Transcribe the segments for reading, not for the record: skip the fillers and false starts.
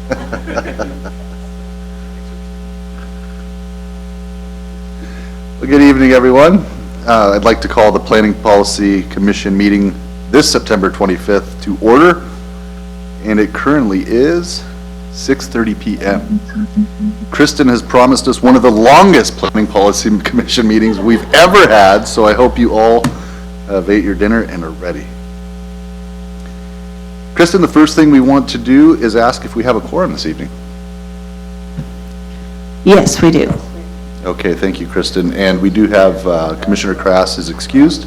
Well, good evening, everyone. I'd like to call the Planning Policy Commission meeting this September 25th to order, and it currently is 6:30 p.m. Kristen has promised us one of the longest Planning Policy Commission meetings we've ever had, so I hope you all have ate your dinner and are ready. Kristen, the first thing we want to do is ask if we have a quorum this evening. Yes, we do. Okay, thank you, Kristen. And we do have Commissioner Crass is excused,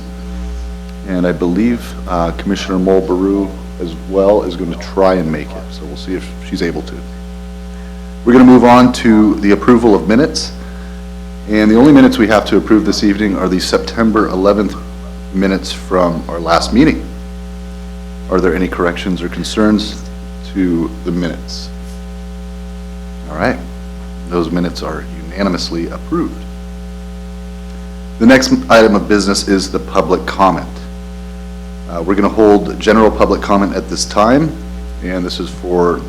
and I believe Commissioner Mulbaru as well is going to try and make it, so we'll see if she's able to. We're going to move on to the approval of minutes, and the only minutes we have to approve this evening are the September 11th minutes from our last meeting. Are there any corrections or concerns to the minutes? All right, those minutes are unanimously approved. The next item of business is the public comment. We're going to hold general public comment at this time, and this is for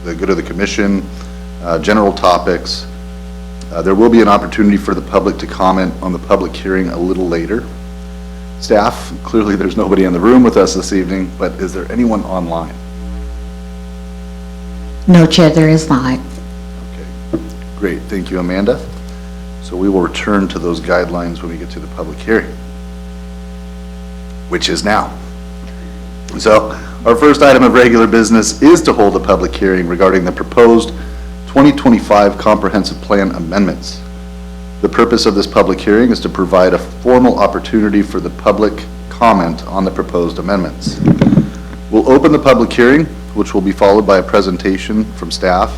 the good of the commission, general topics. There will be an opportunity for the public to comment on the public hearing a little later. Staff, clearly there's nobody in the room with us this evening, but is there anyone online? No, Chair, there is not. Okay, great, thank you, Amanda. So we will return to those guidelines when we get to the public hearing, which is now. So our first item of regular business is to hold a public hearing regarding the proposed 2025 Comprehensive Plan amendments. The purpose of this public hearing is to provide a formal opportunity for the public comment on the proposed amendments. We'll open the public hearing, which will be followed by a presentation from staff,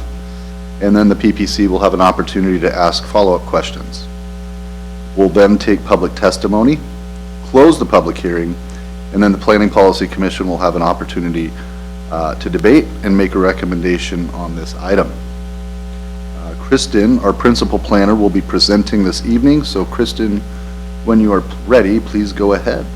and then the PPC will have an opportunity to ask follow-up questions. We'll then take public testimony, close the public hearing, and then the Planning Policy Commission will have an opportunity to debate and make a recommendation on this item. Kristen, our principal planner, will be presenting this evening. So Kristen, when you are ready, please go ahead.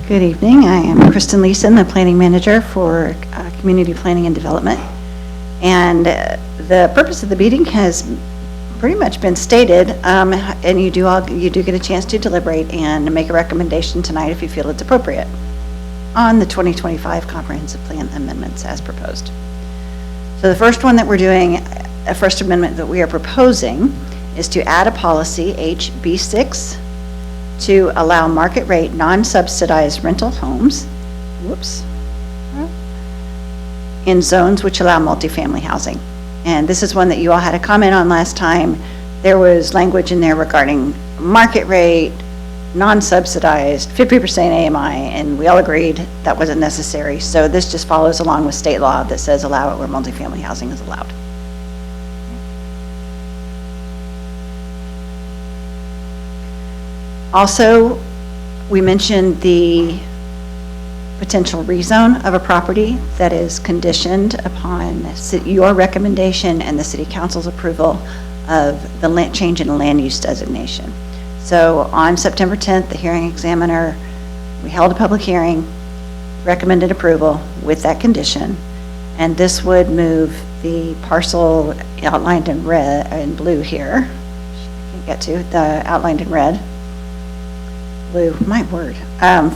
Good evening. I am Kristen Leeson, the Planning Manager for Community Planning and Development. And the purpose of the meeting has pretty much been stated, and you do get a chance to deliberate and make a recommendation tonight if you feel it's appropriate on the 2025 Comprehensive Plan amendments as proposed. So the first one that we're doing, a first amendment that we are proposing, is to add a policy, HB6, to allow market rate non-subsidized rental homes, in zones which allow multifamily housing. And this is one that you all had a comment on last time. There was language in there regarding market rate, non-subsidized, 50% AMI, and we all agreed that wasn't necessary. So this just follows along with state law that says allow it where multifamily housing is allowed. Also, we mentioned the potential rezone of a property that is conditioned upon your recommendation and the City Council's approval of the change in the land use designation. So on September 10th, the hearing examiner, we held a public hearing, recommended approval with that condition, and this would move the parcel outlined in red and blue here. I can't get to the outlined in red. Blue, my word,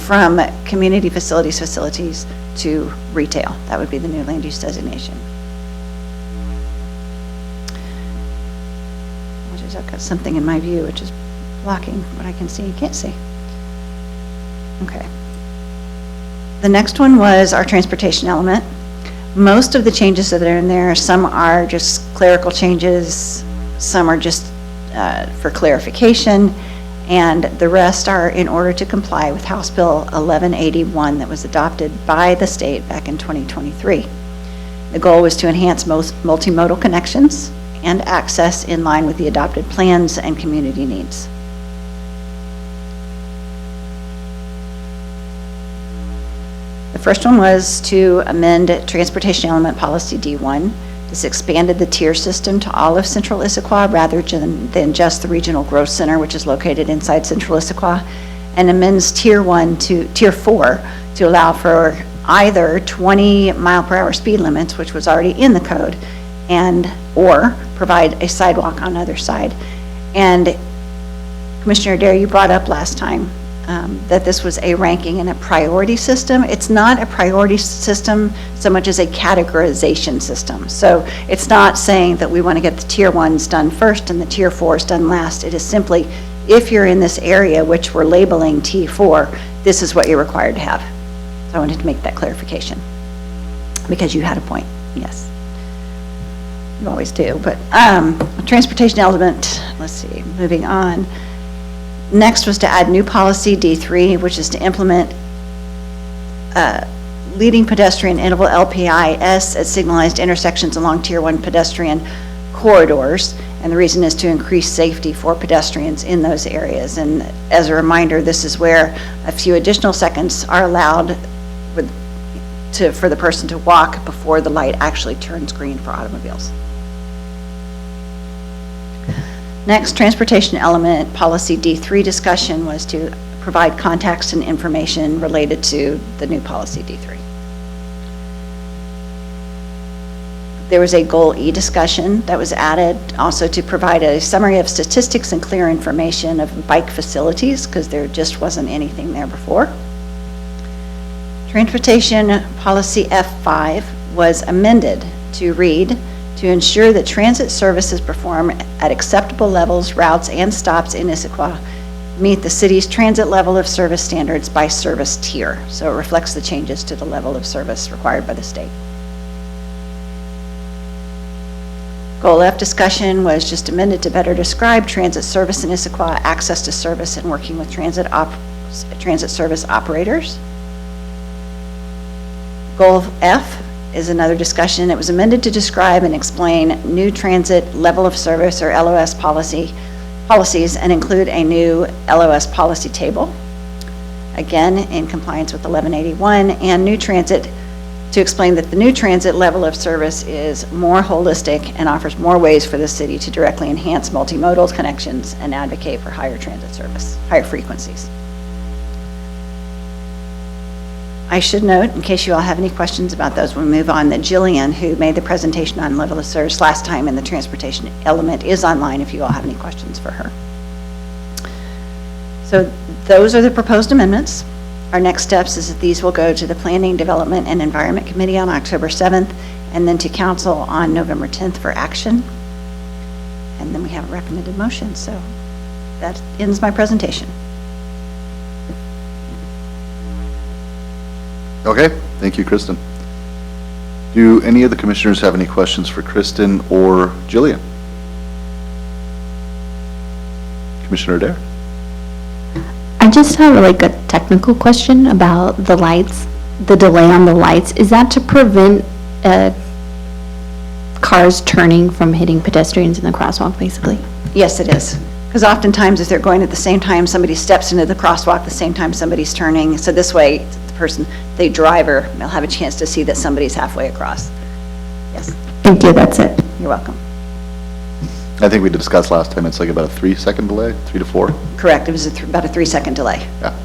from community facilities to retail. That would be the new land use designation. I've got something in my view which is blocking what I can see and can't see. Okay. The next one was our transportation element. Most of the changes that are in there, some are just clerical changes, some are just for clarification, and the rest are in order to comply with House Bill 1181 that was adopted by the state back in 2023. The goal was to enhance most multimodal connections and access in line with the adopted plans and community needs. The first one was to amend Transportation Element Policy D1 This expanded the tier system to all of Central Issaquah rather than just the regional growth center, which is located inside Central Issaquah, and amends Tier 1 to Tier 4 to allow for either 20-mile-per-hour speed limits, which was already in the code, or provide a sidewalk on either side. And Commissioner Adair, you brought up last time that this was a ranking and a priority system. It's not a priority system so much as a categorization system. So it's not saying that we want to get the Tier 1s done first and the Tier 4s done last. It is simply, if you're in this area, which we're labeling T4, this is what you're required to have. So I wanted to make that clarification because you had a point, yes. You always do, but transportation element, let's see, moving on. Next was to add new policy D3, which is to implement leading pedestrian interval LPIS at signalized intersections along Tier 1 pedestrian corridors. And the reason is to increase safety for pedestrians in those areas. And as a reminder, this is where a few additional seconds are allowed for the person to walk before the light actually turns green for automobiles. Next, transportation element policy D3 discussion was to provide context and information related to the new policy D3. There was a goal E discussion that was added also to provide a summary of statistics and clear information of bike facilities because there just wasn't anything there before. Transportation policy F5 was amended to read, to ensure that transit services perform at acceptable levels, routes, and stops in Issaquah meet the city's transit level of service standards by service tier. So it reflects the changes to the level of service required by the state. Goal F discussion was just amended to better describe transit service in Issaquah, access to service, and working with transit service operators. Goal F is another discussion. It was amended to describe and explain new transit level of service or LOS policies and include a new LOS policy table, again in compliance with 1181, and new transit to explain that the new transit level of service is more holistic and offers more ways for the city to directly enhance multimodal connections and advocate for higher transit service, higher frequencies. I should note, in case you all have any questions about those, we'll move on, that Jillian, who made the presentation on level of service last time in the transportation element, is online if you all have any questions for her. So those are the proposed amendments. Our next steps is that these will go to the Planning, Development, and Environment Committee on October 7th, and then to Council on November 10th for action. And then we have a recommended motion. So that ends my presentation. Okay, thank you, Kristen. Do any of the commissioners have any questions for Kristen or Jillian? Commissioner Adair? I just have like a technical question about the lights, the delay on the lights. Is that to prevent cars turning from hitting pedestrians in the crosswalk, basically? Yes, it is. Because oftentimes if they're going at the same time, somebody steps into the crosswalk at the same time somebody's turning. So this way, the driver will have a chance to see that somebody's halfway across. Yes. Thank you, that's it. You're welcome. I think we discussed last time, it's like about a 3-second delay, 3 to 4? Correct, it was about a 3-second delay. Yeah.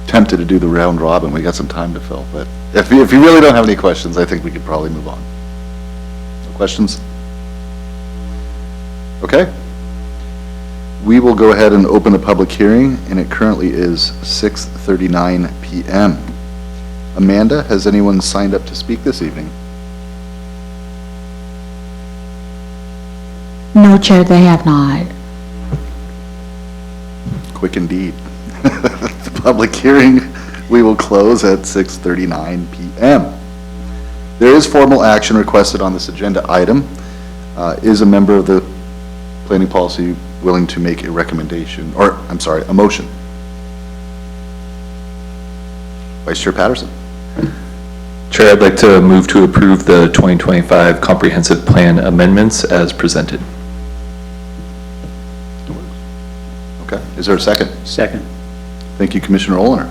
Tempted to do the round robin, we got some time to fill, but if you really don't have any questions, I think we could probably move on. No questions? Okay. We will go ahead and open the public hearing, and it currently is 6:39 p.m. Amanda, has anyone signed up to speak this evening? No, Chair, they have not. Quick indeed. The public hearing, we will close at 6:39 p.m. There is formal action requested on this agenda item. Is a member of the Planning Policy willing to make a recommendation, or I'm sorry, a motion? Vice Chair Patterson. Chair, I'd like to move to approve the 2025 Comprehensive Plan amendments as presented. Okay, is there a second? Second. Thank you, Commissioner Olener.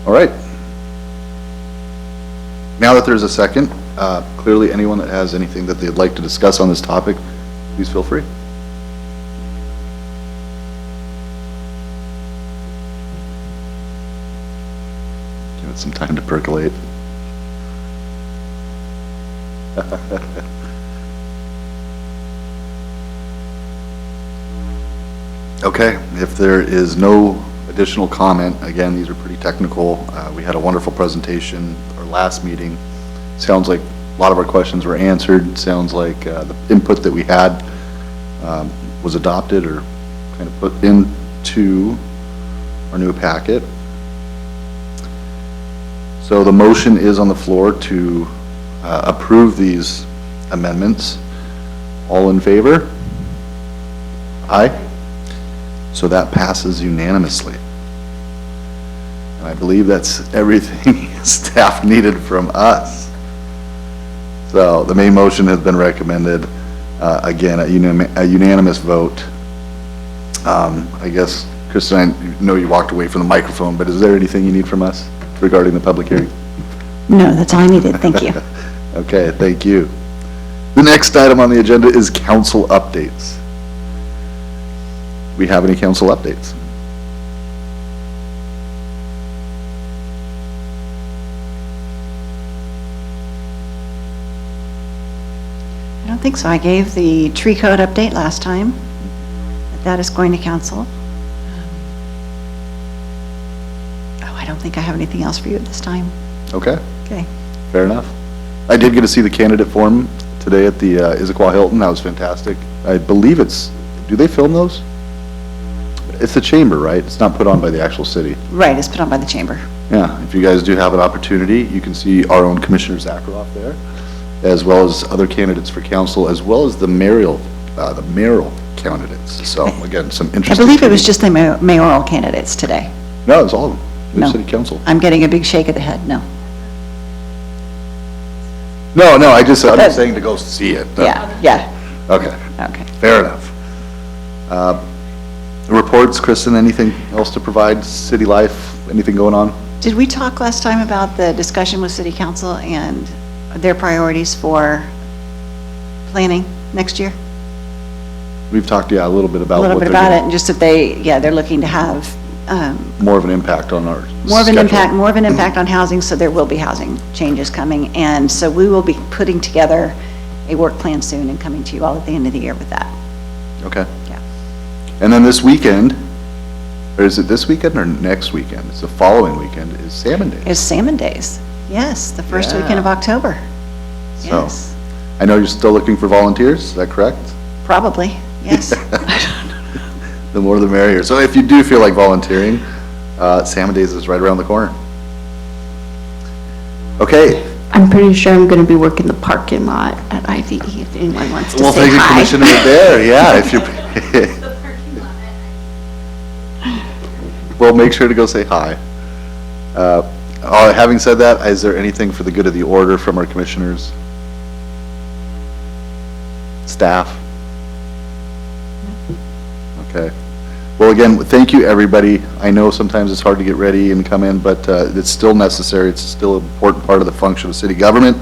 All right, Now that there's a second, clearly anyone that has anything that they'd like to discuss on this topic, please feel free. Give it some time to percolate. Okay, if there is no additional comment, again, these are pretty technical. We had a wonderful presentation our last meeting. Sounds like a lot of our questions were answered. Sounds like the input that we had was adopted or kind of put into our new packet. So the motion is on the floor to approve these amendments. All in favor? Aye. So that passes unanimously. And I believe that's everything staff needed from us. So the main motion has been recommended, again, a unanimous vote. I guess, Kristen, I know you walked away from the microphone, but is there anything you need from us regarding the public hearing? No, that's all I needed. Thank you. Okay, thank you. The next item on the agenda is council updates. We have any council updates? I don't think so. I gave the tree code update last time. That is going to council. Oh, I don't think I have anything else for you at this time. Okay, Okay. fair enough. I did get to see the candidate forum today at the Issaquah Hilton. That was fantastic. I believe do they film those? It's the chamber, right? It's not put on by the actual city. Right, it's put on by the chamber. Yeah, if you guys do have an opportunity, you can see our own Commissioner Issaquah there, as well as other candidates for council, as well as the mayoral candidates. So again, some I interesting. believe it was just the mayoral candidates today. No, it was all of them. It was No. city council. I'm getting a big shake of the head, no. No, I'm just saying to go see it. Yeah, yeah, Okay, okay. fair enough. Reports, Kristen, anything else to provide? City life, anything going on? Did we talk last time about the discussion with city council and their priorities for planning next year? We've talked, yeah, a little bit about A little what bit they're about it, doing. and just that they're looking to have More of an impact on our more of an schedule. impact on housing, so there will be housing changes coming. And so we will be putting together a work plan soon and coming to you all at the end of the year with that. Okay. Yeah. And then this weekend, or is it this weekend or next weekend? It's the following weekend, is Salmon Day. It's Salmon Days. Yes, the first Yeah. weekend of October. So, Yes, I know you're still looking for volunteers, is that correct? probably, yes. The more the merrier. So if you do feel like volunteering, Salmon Days is right around the corner. Okay, I'm pretty sure I'm gonna be working the parking lot at IVE if anyone wants to well, say thank you, hi. Commissioner there, yeah, if you. Well, make sure to go say hi. Having said that, is there anything for the good of the order from our commissioners? Staff? Okay. Well, again, thank you, everybody. I know sometimes it's hard to get ready and come in, but it's still necessary. It's still an important part of the function of city government.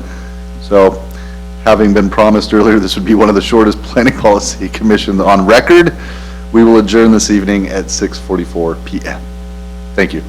So, having been promised earlier, this would be one of the shortest planning policy commissions on record. We will adjourn this evening at 6:44 p.m. Thank you.